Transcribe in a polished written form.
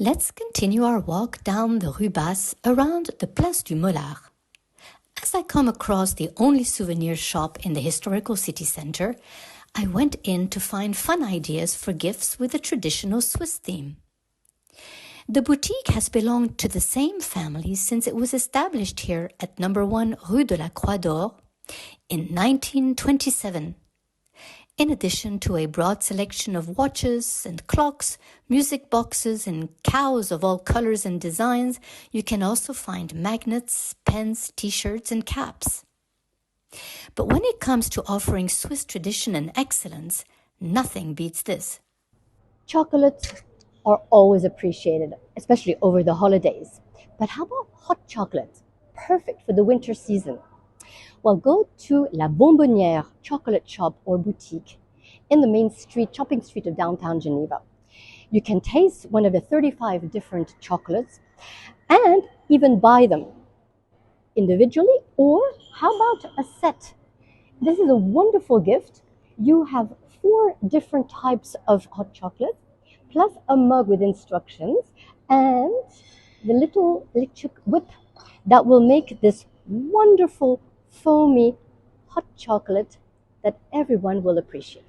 Let's continue our walk down the Rue Basses around the Place du Mollard. As I come across the only souvenir shop in the historical city center, I went in to find fun ideas for gifts with a traditional Swiss theme. The boutique has belonged to the same family since it was established here at number 1 Rue de la Croix d'Or in 1927. In addition to a broad selection of watches and clocks, music boxes, and cows of all colors and designs, you can also find magnets, pens, t-shirts, and caps. But when it comes to offering Swiss tradition and excellence, nothing beats this. Chocolates are always appreciated, especially over the holidays. But how about hot chocolate? Perfect for the winter season. Well, go to La Bonbonnière chocolate shop or boutique in the main street, shopping street of Downtown Geneva. You can taste one of the 35 different chocolates and even buy them individually, or how about a set? This is a wonderful gift. You have 4 different types of hot chocolate, plus a mug with instructions and the little electric whip that will make this wonderful foamy hot chocolate that everyone will appreciate.